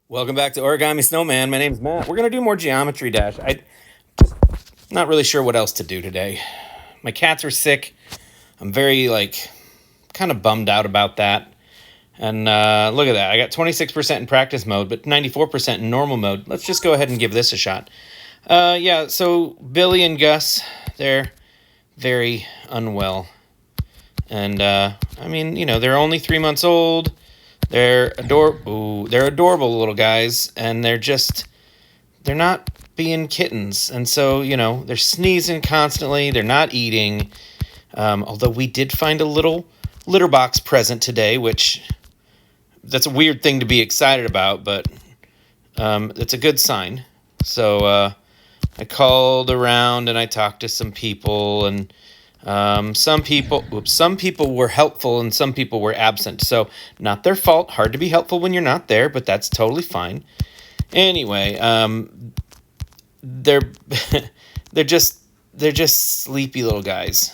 Welcome back to Origami Snowman. My name's Matt. We're gonna do more Geometry Dash. I just not really sure what else to do today. My cats are sick. I'm very kind of bummed out about that. And look at that. I got 26% in practice mode, but 94% in normal mode. Let's just go ahead and give this a shot. Yeah. So Billy and Gus, they're very unwell, and they're only 3 months old. They're adorable little guys, and they're not being kittens. And so, they're sneezing constantly. They're not eating. Although we did find a little litter box present today, which that's a weird thing to be excited about, but it's a good sign. So I called around and I talked to some people, and some people were helpful and some people were absent. So not their fault. Hard to be helpful when you're not there, but that's totally fine. Anyway, they're they're just sleepy little guys.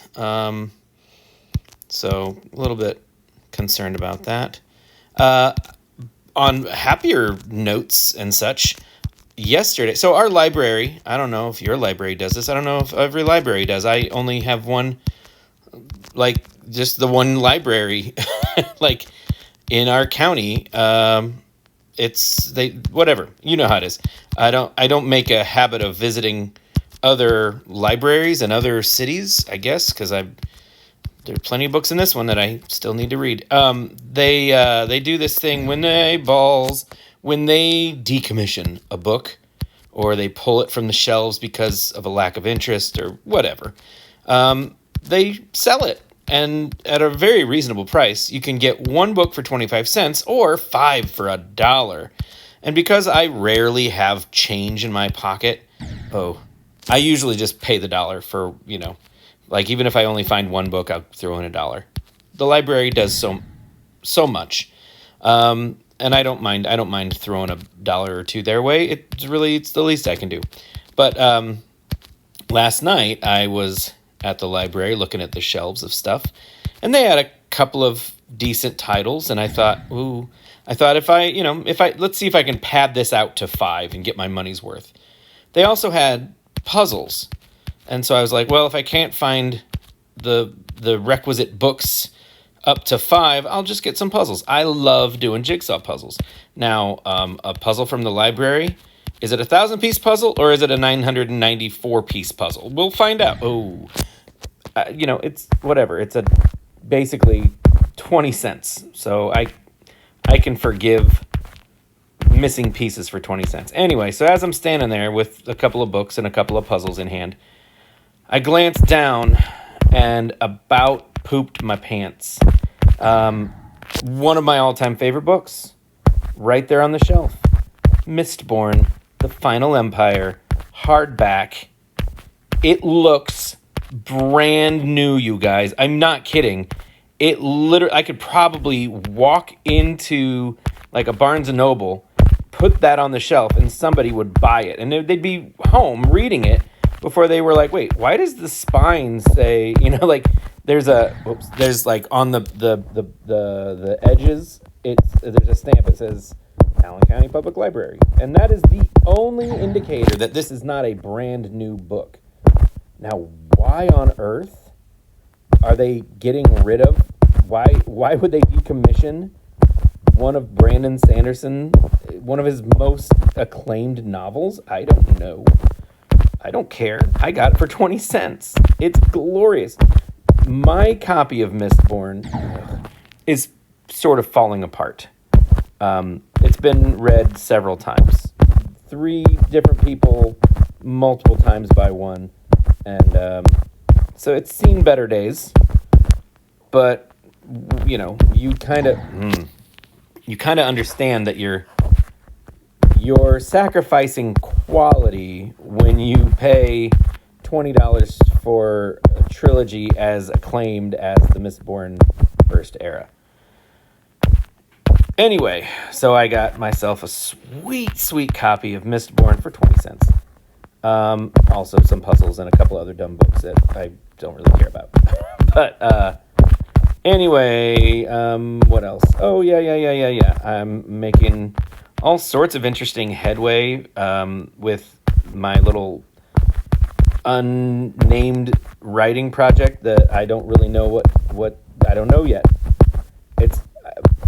So a little bit concerned about that. On happier notes and such, yesterday, so our library, I don't know if your library does this. I don't know if every library does. I only have one, just the one library, in our county. Whatever, you know how it is. I don't make a habit of visiting other libraries and other cities, I guess, because there are plenty of books in this one that I still need to read. They do this thing when they decommission a book, or they pull it from the shelves because of a lack of interest or whatever. They sell it, and at a very reasonable price. You can get one book for 25 cents or 5 for $1. And because I rarely have change in my pocket, I usually just pay the dollar for, even if I only find one book, I'll throw in $1. The library does so much. And I don't mind throwing $1 or $2 their way. It's the least I can do. But last night I was at the library looking at the shelves of stuff, and they had a couple of decent titles, and I thought let's see if I can pad this out to 5 and get my money's worth. They also had puzzles. And so I was like, well, if I can't find the requisite books up to 5, I'll just get some puzzles. I love doing jigsaw puzzles. Now, a puzzle from the library, is it a 1,000-piece puzzle or is it a 994-piece puzzle? We'll find out. It's whatever. It's basically 20 cents. So I can forgive missing pieces for 20 cents. Anyway, so as I'm standing there with a couple of books and a couple of puzzles in hand, I glanced down and about pooped my pants. One of my all-time favorite books, right there on the shelf. Mistborn, The Final Empire, hardback. It looks brand new, you guys. I'm not kidding. I could probably walk into a Barnes & Noble, put that on the shelf, and somebody would buy it. And they'd be home reading it before they were like, wait, why does the spine say, there's on the edges, there's a stamp that says Allen County Public Library. And that is the only indicator that this is not a brand new book. Now, why on earth are they getting rid of, why would they decommission one of Brandon Sanderson, one of his most acclaimed novels? I don't know. I don't care. I got it for 20 cents. It's glorious. My copy of Mistborn is sort of falling apart. It's been read several times. 3 different people, multiple times by one. And so it's seen better days. But, you kind of understand that you're sacrificing quality when you pay $20 for a trilogy as acclaimed as the Mistborn First Era. Anyway, so I got myself a sweet copy of Mistborn for 20 cents. Also some puzzles and a couple other dumb books that I don't really care about. But Anyway, what else? Oh, yeah. I'm making all sorts of interesting headway with my little unnamed writing project that I don't really know what I don't know yet.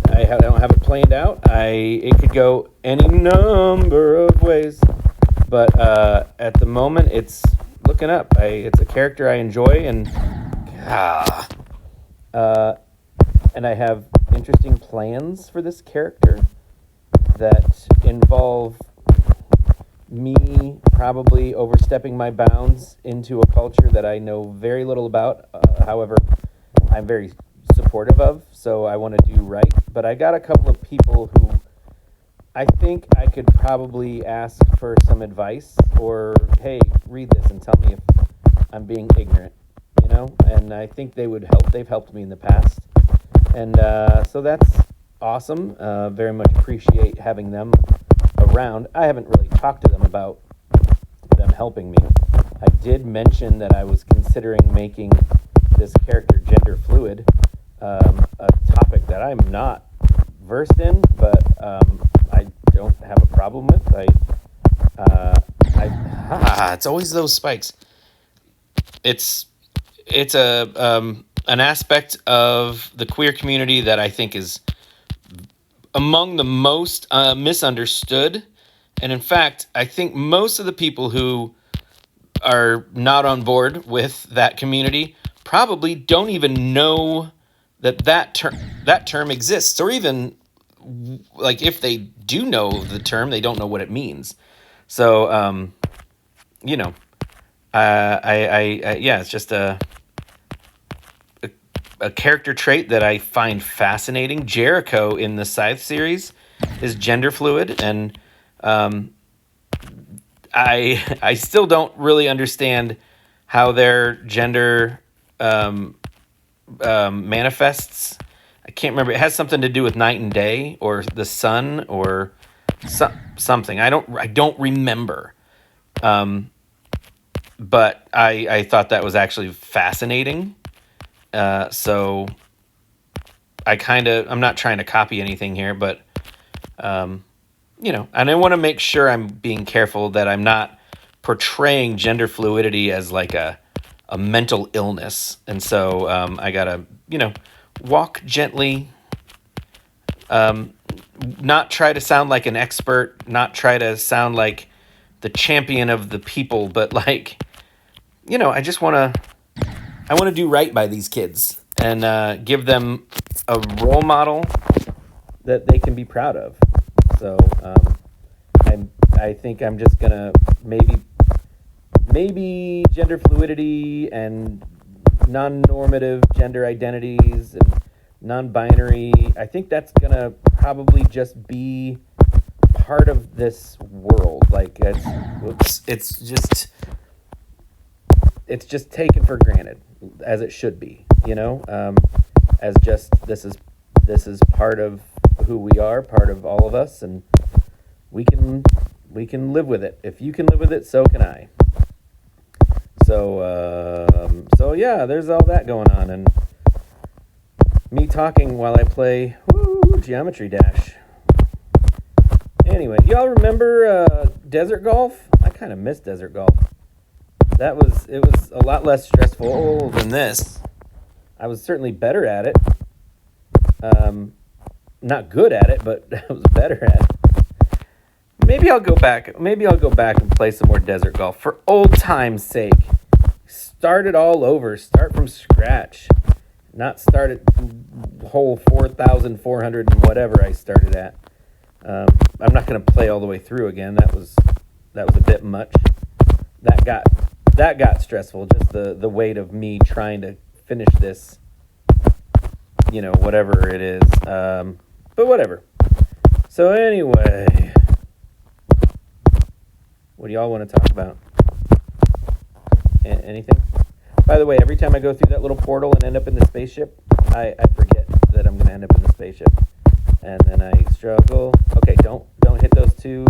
I don't have it planned out. It could go any number of ways, but at the moment it's looking up. It's a character I enjoy, and and I have interesting plans for this character that involve me probably overstepping my bounds into a culture that I know very little about. However, I'm very supportive of, so I want to do right. But I got a couple of people who I think I could probably ask for some advice, or, hey, read this and tell me if I'm being ignorant, and I think they would help. They've helped me in the past. And so that's awesome. Very much appreciate having them around. I haven't really talked to them about them helping me. I did mention that I was considering making this character gender fluid, a topic that I'm not versed in, but I don't have a problem with. It's always those spikes. It's an aspect of the queer community that I think is among the most misunderstood. And in fact, I think most of the people who are not on board with that community probably don't even know that term exists, or even, like, if they do know the term, they don't know what it means. So, it's just a character trait that I find fascinating. Jericho in the Scythe series is gender fluid, and I still don't really understand how their gender manifests. I can't remember. It has something to do with night and day, or the sun, or something. I don't remember. But I thought that was actually fascinating. So I'm not trying to copy anything here, but, and I want to make sure I'm being careful that I'm not portraying gender fluidity as like a mental illness. And so I got to, walk gently, not try to sound like an expert, not try to sound like the champion of the people, but like, I want to do right by these kids and give them a role model that they can be proud of. So I think I'm just gonna maybe gender fluidity and non-normative gender identities and non-binary. I think that's gonna probably just be part of this world. Like it's just taken for granted, as it should be, as just this is part of who we are, part of all of us, and we can live with it. If you can live with it, so can I. So yeah, there's all that going on, and me talking while I play Geometry Dash. Anyway, y'all remember Desert Golf? I kind of miss Desert Golf. It was a lot less stressful than this. I was certainly better at it. Not good at it, but I was better at it. Maybe I'll go back and play some more Desert Golf for old time's sake. Start it all over. Start from scratch. Not start at hole 4,400 and whatever I started at. I'm not going to play all the way through again. That was a bit much. That got stressful. Just the weight of me trying to finish this. Whatever it is. But whatever. So anyway, what do y'all want to talk about? Anything? By the way, every time I go through that little portal and end up in the spaceship, I forget that I'm going to end up in the spaceship. And then I struggle. Okay, don't hit those two.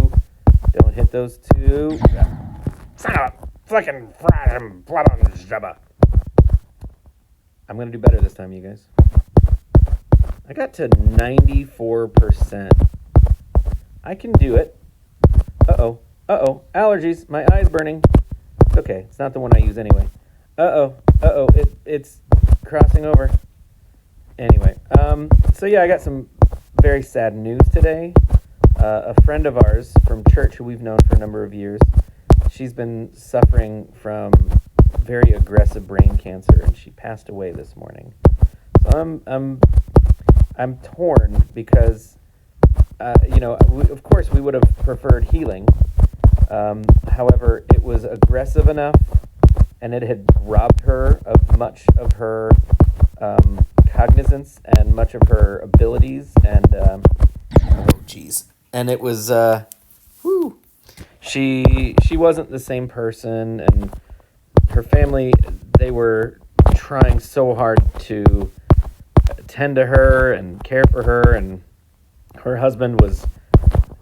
Don't hit those two. Son of a fucking jabba. I'm going to do better this time, you guys. I got to 94%. I can do it. Uh-oh. Uh-oh. Allergies. My eye's burning. It's okay. It's not the one I use anyway. Uh-oh. Uh-oh. It's crossing over. Anyway. So yeah, I got some very sad news today. A friend of ours from church who we've known for a number of years, she's been suffering from very aggressive brain cancer, and she passed away this morning. So I'm torn because, of course we would have preferred healing. However, it was aggressive enough, and it had robbed her of much of her cognizance and much of her abilities, and and it was she wasn't the same person, and her family, they were trying so hard to tend to her and care for her, and her husband was,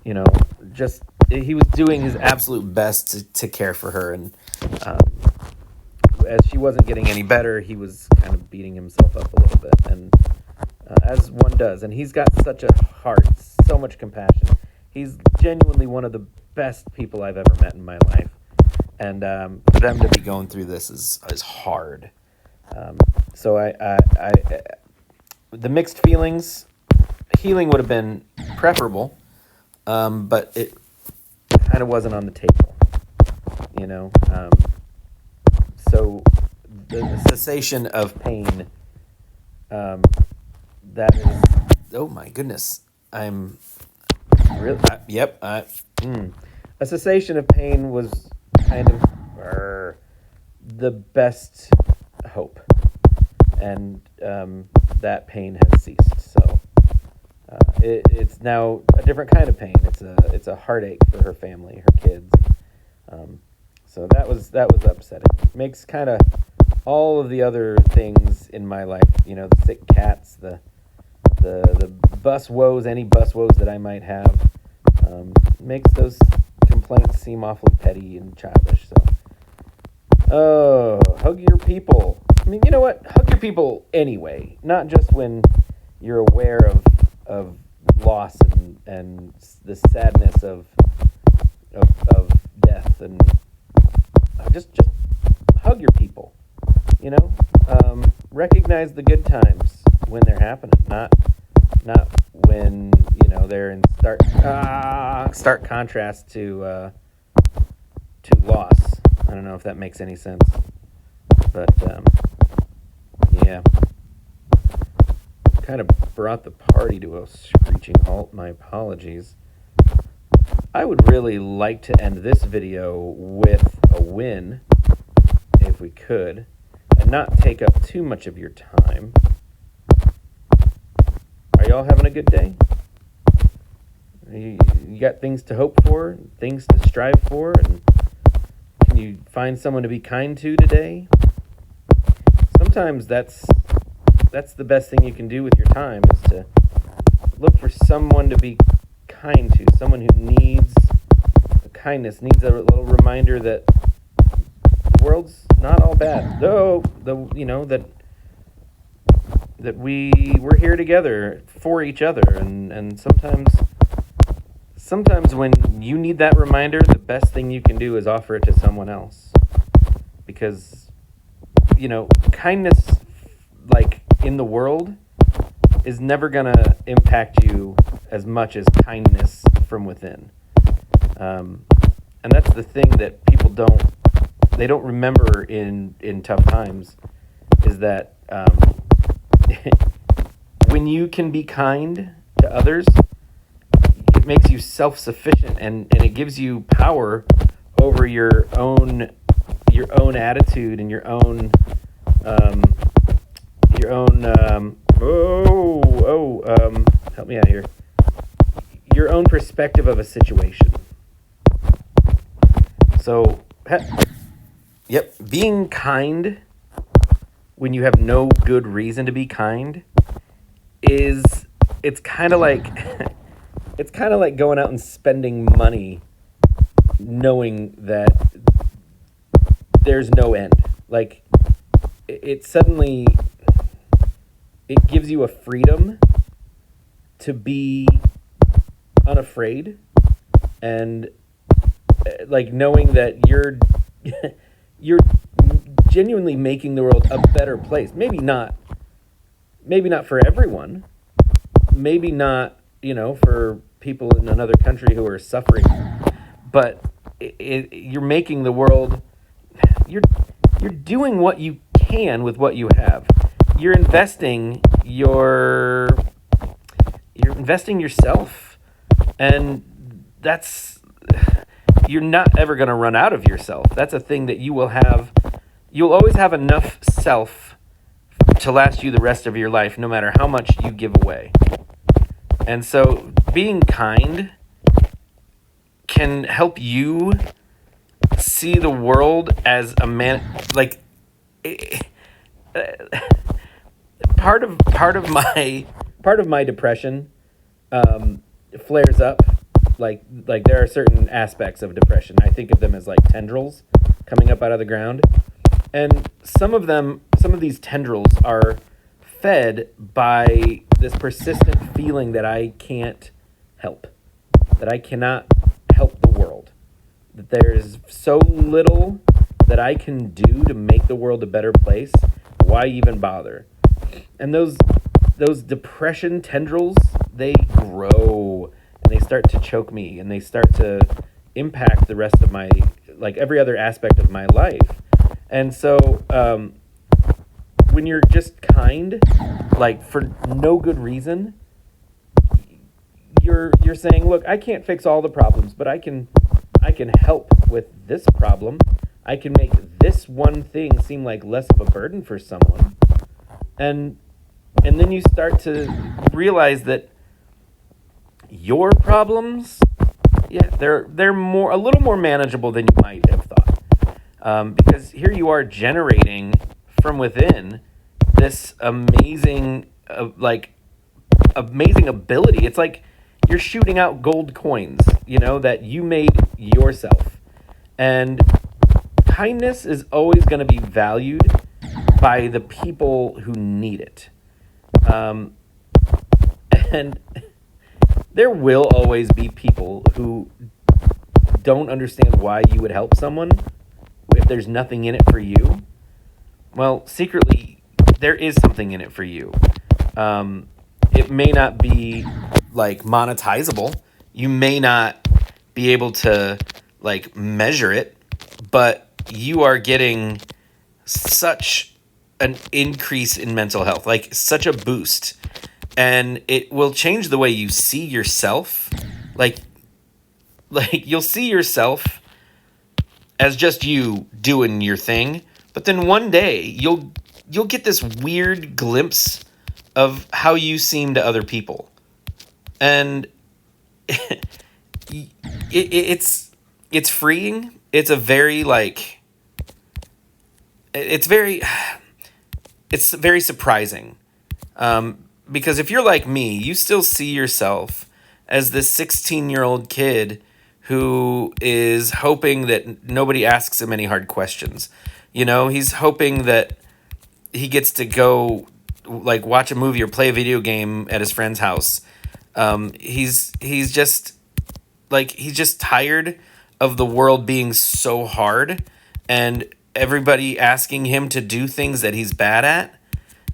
he was doing his absolute best to care for her, and as she wasn't getting any better, he was kind of beating himself up a little bit, and as one does, and he's got such a heart, so much compassion. He's genuinely one of the best people I've ever met in my life, and for them to be going through this is hard. So I the mixed feelings. Healing would have been preferable, but it kind of wasn't on the table, So the cessation of pain, that is, oh my goodness, I'm really, a cessation of pain was kind of the best hope, and that pain has ceased. So it's now a different kind of pain. It's a heartache for her family, her kids. So that was upsetting. Makes kind of all of the other things in my life, the sick cats, the bus woes, any bus woes that I might have, makes those complaints seem awfully petty and childish. So, hug your people. I mean, you know what? Hug your people anyway, not just when you're aware of loss and the sadness of death, and just hug your people. Recognize the good times when they're happening, not when they're in stark contrast to loss. I don't know if that makes any sense, but yeah, kind of brought the party to a screeching halt. My apologies. I would really like to end this video with a win, if we could, and not take up too much of your time. Are y'all having a good day? You got things to hope for, things to strive for, and can you find someone to be kind to today? Sometimes that's the best thing you can do with your time, is to look for someone to be kind to, someone who needs a kindness, needs a little reminder that the world's not all bad, though that we're here together for each other, and sometimes when you need that reminder, the best thing you can do is offer it to someone else, because kindness, like, in the world, is never gonna impact you as much as kindness from within, and that's the thing that people don't remember in tough times, is that when you can be kind to others, it makes you self-sufficient, and it gives you power over your own attitude and your own help me out here, your own perspective of a situation. So, being kind when you have no good reason to be kind it's kind of like going out and spending money knowing that there's no end. Like, it suddenly, it gives you a freedom to be unafraid and like knowing that you're genuinely making the world a better place. Maybe not for everyone. Maybe not, for people in another country who are suffering, but you're making the world. You're you're doing what you can with what you have. You're investing you're investing yourself, and that's you're not ever going to run out of yourself. That's a thing that you will have. You'll always have enough self to last you the rest of your life, no matter how much you give away. And so being kind can help you see the world as a man. Like, part of my depression flares up. Like there are certain aspects of depression. I think of them as like tendrils coming up out of the ground, and some of these tendrils are fed by this persistent feeling that I can't help, that I cannot help the world, that there's so little that I can do to make the world a better place. Why even bother? And those depression tendrils, they grow and they start to choke me, and they start to impact the rest of my, like, every other aspect of my life. And so when you're just kind, like, for no good reason, you're saying, look, I can't fix all the problems, but I can help with this problem. I can make this one thing seem like less of a burden for someone. And then you start to realize that your problems, yeah, they're a little more manageable than you might have thought. Because here you are generating from within this amazing ability. It's like you're shooting out gold coins, that you made yourself. And kindness is always going to be valued by the people who need it. And there will always be people who don't understand why you would help someone if there's nothing in it for you. Well, secretly, there is something in it for you. It may not be, like, monetizable. You may not be able to, like, measure it, but you are getting such an increase in mental health, like such a boost. And it will change the way you see yourself. Like you'll see yourself as just you doing your thing, but then one day you'll get this weird glimpse of how you seem to other people. And it's freeing. It's a very, like, it's very surprising. Because if you're like me, you still see yourself as this 16-year-old kid who is hoping that nobody asks him any hard questions. He's hoping that he gets to go, like, watch a movie or play a video game at his friend's house. He's just tired of the world being so hard and everybody asking him to do things that he's bad at,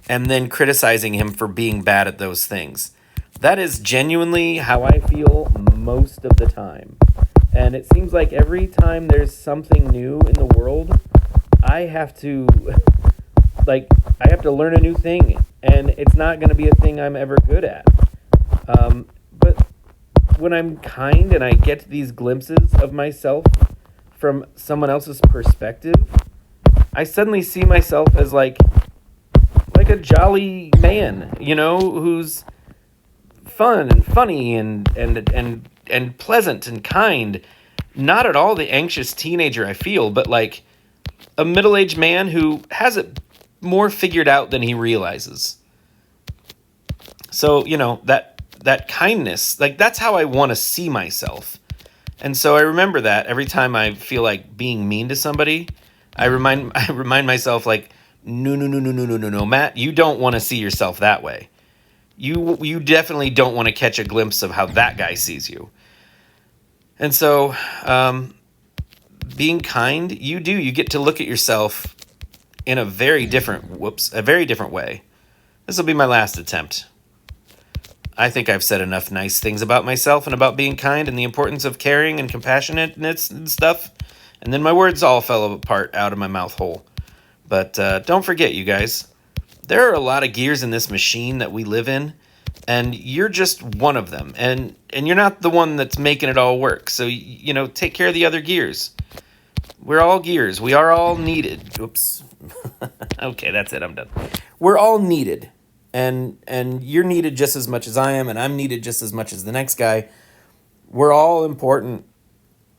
and then criticizing him for being bad at those things. That is genuinely how I feel most of the time. And it seems like every time there's something new in the world, I have to learn a new thing, and it's not going to be a thing I'm ever good at. But when I'm kind and I get these glimpses of myself from someone else's perspective, I suddenly see myself as like a jolly man, who's fun and funny and pleasant and kind. Not at all the anxious teenager I feel, but like a middle-aged man who has it more figured out than he realizes. So, that kindness, like, that's how I want to see myself. And so I remember that every time I feel like being mean to somebody, I remind myself, like, no, Matt, you don't want to see yourself that way. You definitely don't want to catch a glimpse of how that guy sees you. And so, being kind, you get to look at yourself in a very different way. This will be my last attempt. I think I've said enough nice things about myself and about being kind and the importance of caring and compassionateness and stuff. And then my words all fell apart out of my mouth hole. But don't forget, you guys, there are a lot of gears in this machine that we live in, and you're just one of them. And you're not the one that's making it all work. So, take care of the other gears. We're all gears. We are all needed. Oops. Okay, that's it. I'm done. We're all needed. And you're needed just as much as I am, and I'm needed just as much as the next guy. We're all important.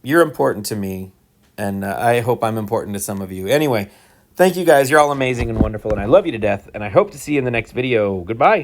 You're important to me, and I hope I'm important to some of you. Anyway, thank you guys. You're all amazing and wonderful, and I love you to death, and I hope to see you in the next video. Goodbye.